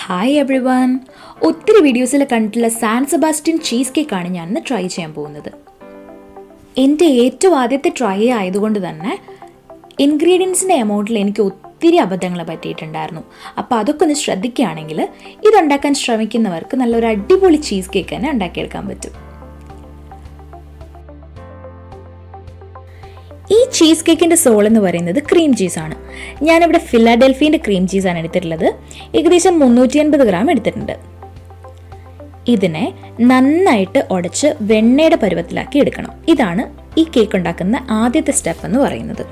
Hi every one. ഒത്തിരി വീഡിയോസിൽ കണ്ടിട്ടുള്ള സാൻ സെബാസ്റ്റ്യൻ ചീസ് കേക്കാണ് ഞാനിന്ന് ട്രൈ ചെയ്യാൻ പോകുന്നത്. എൻ്റെ ഏറ്റവും ആദ്യത്തെ ട്രൈ ആയതുകൊണ്ട് തന്നെ ഇൻഗ്രീഡിയൻസിൻ്റെ എമൗണ്ടിൽ എനിക്ക് ഒത്തിരി അബദ്ധങ്ങൾ പറ്റിയിട്ടുണ്ടായിരുന്നു. അപ്പോൾ അതൊക്കെ ഒന്ന് ശ്രദ്ധിക്കുകയാണെങ്കിൽ ഇതുണ്ടാക്കാൻ ശ്രമിക്കുന്നവർക്ക് നല്ലൊരു അടിപൊളി ചീസ് കേക്ക് തന്നെ ഉണ്ടാക്കിയെടുക്കാൻ പറ്റും. ഈ ചീസ് കേക്കിൻ്റെ സോൾ എന്ന് പറയുന്നത് ക്രീം ചീസാണ്. ഞാനിവിടെ ഫിലാഡൽഫിയൻ്റെ ക്രീം ചീസാണ് എടുത്തിട്ടുള്ളത്. ഏകദേശം 350 ഗ്രാം എടുത്തിട്ടുണ്ട്. ഇതിനെ നന്നായിട്ട് ഉടച്ച് വെണ്ണയുടെ പരുവത്തിലാക്കി എടുക്കണം. ഇതാണ് ഈ കേക്ക് ഉണ്ടാക്കുന്ന ആദ്യത്തെ സ്റ്റെപ്പ് എന്ന് പറയുന്നത്.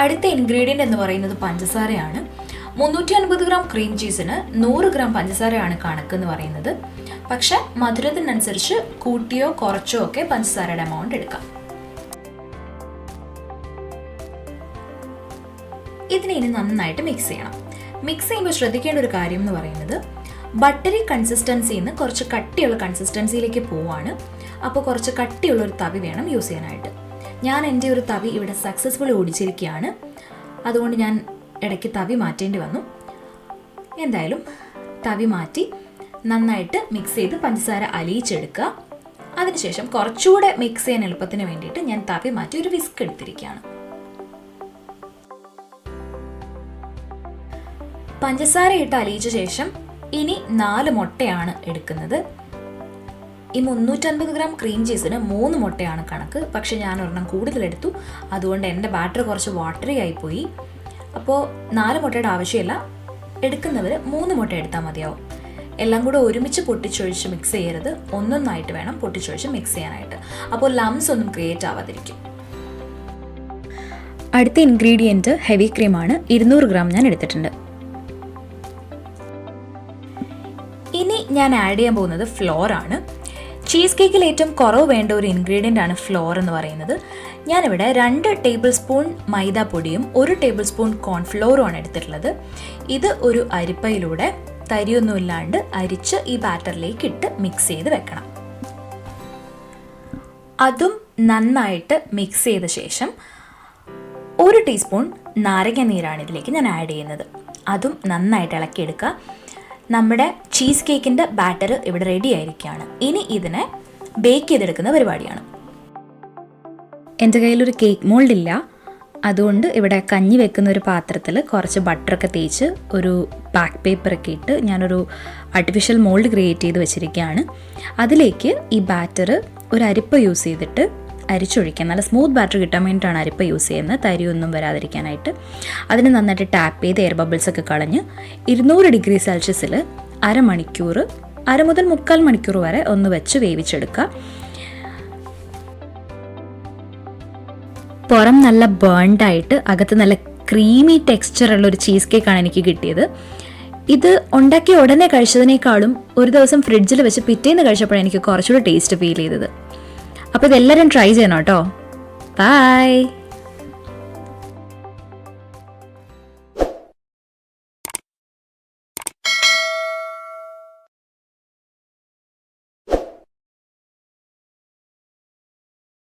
അടുത്ത ഇൻഗ്രീഡിയൻ്റ് എന്ന് പറയുന്നത് പഞ്ചസാരയാണ്. 350 ഗ്രാം ക്രീം ചീസിന് 100 ഗ്രാം പഞ്ചസാരയാണ് കണക്ക് എന്ന് പറയുന്നത്. പക്ഷെ മധുരത്തിനനുസരിച്ച് കൂട്ടിയോ കുറച്ചോ ഒക്കെ പഞ്ചസാരയുടെ എമൗണ്ട് എടുക്കാം. ഇതിനെ ഇനി നന്നായിട്ട് മിക്സ് ചെയ്യണം. മിക്സ് ചെയ്യുമ്പോൾ ശ്രദ്ധിക്കേണ്ട ഒരു കാര്യം എന്ന് പറയുന്നത് ബട്ടറി കൺസിസ്റ്റൻസിയിൽ നിന്ന് കുറച്ച് കട്ടിയുള്ള കൺസിസ്റ്റൻസിയിലേക്ക് പോവാണ്. അപ്പോൾ കുറച്ച് കട്ടിയുള്ള ഒരു തവി വേണം യൂസ് ചെയ്യാനായിട്ട്. ഞാൻ എൻ്റെ ഒരു തവി ഇവിടെ സക്സസ്ഫുള്ളി ഓടിച്ചിരിക്കുകയാണ്. അതുകൊണ്ട് ഞാൻ ഇടയ്ക്ക് തവി മാറ്റേണ്ടി വന്നു. എന്തായാലും തവി മാറ്റി നന്നായിട്ട് മിക്സ് ചെയ്ത് പഞ്ചസാര അലിയിച്ചെടുക്കുക. അതിനുശേഷം കുറച്ചുകൂടെ മിക്സ് ചെയ്യാൻ എളുപ്പത്തിന് വേണ്ടിയിട്ട് ഞാൻ തവി മാറ്റി ഒരു വിസ്ക് എടുത്തിരിക്കുകയാണ്. പഞ്ചസാര ഇട്ട് അലിയിച്ച ശേഷം ഇനി 4 മുട്ടയാണ് എടുക്കുന്നത്. ഈ 350 ഗ്രാം ക്രീം ചീസിന് 3 മുട്ടയാണ് കണക്ക്. പക്ഷെ ഞാൻ ഒരെണ്ണം കൂടുതലെടുത്തു. അതുകൊണ്ട് എൻ്റെ ബാറ്റർ കുറച്ച് വാട്ടറി ആയിപ്പോയി. അപ്പോൾ 4 മുട്ടയുടെ ആവശ്യമില്ല. എടുക്കുന്നവർ 3 മുട്ട എടുത്താൽ മതിയാവും. എല്ലാം കൂടെ ഒരുമിച്ച് പൊട്ടിച്ചൊഴിച്ച് മിക്സ് ചെയ്യരുത്. ഒന്നൊന്നായിട്ട് വേണം പൊട്ടിച്ചൊഴിച്ച് മിക്സ് ചെയ്യാനായിട്ട്. അപ്പോൾ ലംസ് ഒന്നും ക്രിയേറ്റ് ആവാതിരിക്കും. അടുത്ത ഇൻഗ്രീഡിയൻറ്റ് ഹെവി ക്രീമാണ്. 200 ഗ്രാം ഞാൻ എടുത്തിട്ടുണ്ട്. ഇനി ഞാൻ ആഡ് ചെയ്യാൻ പോകുന്നത് ഫ്ലോർ ആണ്. ചീസ് കേക്കിൽ ഏറ്റവും കുറവ് വേണ്ട ഒരു ഇൻഗ്രീഡിയൻ്റ് ആണ് ഫ്ലോർ എന്ന് പറയുന്നത്. ഞാനിവിടെ 2 ടേബിൾ സ്പൂൺ മൈദാപ്പൊടിയും 1 ടേബിൾ സ്പൂൺ കോൺഫ്ലോറും ആണ് എടുത്തിട്ടുള്ളത്. ഇത് ഒരു അരിപ്പയിലൂടെ തരിയൊന്നുമില്ലാണ്ട് അരിച്ച് ഈ ബാറ്ററിലേക്ക് ഇട്ട് മിക്സ് ചെയ്ത് വെക്കണം. അതും നന്നായിട്ട് മിക്സ് ചെയ്ത ശേഷം 1 ടീസ്പൂൺ നാരങ്ങ നീരാണ് ഇതിലേക്ക് ഞാൻ ആഡ് ചെയ്യുന്നത്. അതും നന്നായിട്ട് ഇളക്കിയെടുക്കുക. നമ്മുടെ ചീസ് കേക്കിൻ്റെ ബാറ്റർ ഇവിടെ റെഡി ആയിരിക്കുകയാണ്. ഇനി ഇതിനെ ബേക്ക് ചെയ്തെടുക്കുന്ന പരിപാടിയാണ്. എൻ്റെ കയ്യിലൊരു കേക്ക് മോൾഡ് ഇല്ല. അതുകൊണ്ട് ഇവിടെ കഞ്ഞി വെക്കുന്ന ഒരു പാത്രത്തിൽ കുറച്ച് ബട്ടറൊക്കെ തേച്ച് ഒരു ബാക്ക് പേപ്പറൊക്കെ ഇട്ട് ഞാനൊരു ആർട്ടിഫിഷ്യൽ മോൾഡ് ക്രിയേറ്റ് ചെയ്ത് വെച്ചിരിക്കുകയാണ്. അതിലേക്ക് ഈ ബാറ്റർ ഒരു അരിപ്പ യൂസ് ചെയ്തിട്ട് അരിച്ചൊഴിക്കാം. നല്ല സ്മൂത്ത് ബാറ്റർ കിട്ടാൻ വേണ്ടിയിട്ടാണ് അരിപ്പ യൂസ് ചെയ്യുന്നത്, തരിയൊന്നും വരാതിരിക്കാനായിട്ട്. അതിന് നന്നായിട്ട് ടാപ്പ് ചെയ്ത് എയർ ബബിൾസൊക്കെ കളഞ്ഞ് 200 ഡിഗ്രി സെൽഷ്യസിൽ അര മുതൽ 3/4 മണിക്കൂർ വരെ ഒന്ന് വെച്ച് വേവിച്ചെടുക്കുക. പുറം നല്ല ബേൺഡായിട്ട് അകത്ത് നല്ല ക്രീമി ടെക്സ്ചറുള്ള ഒരു ചീസ് കേക്കാണ് എനിക്ക് കിട്ടിയത്. ഇത് ഉണ്ടാക്കി ഉടനെ കഴിച്ചതിനേക്കാളും ഒരു ദിവസം ഫ്രിഡ്ജിൽ വെച്ച് പിറ്റേന്ന് കഴിച്ചപ്പോഴാണ് എനിക്ക് കുറച്ചുകൂടി ടേസ്റ്റ് ഫീൽ ചെയ്തത്. അപ്പോൾ ഇതെല്ലാവരും ട്രൈ ചെയ്യണം കേട്ടോ. ബൈ.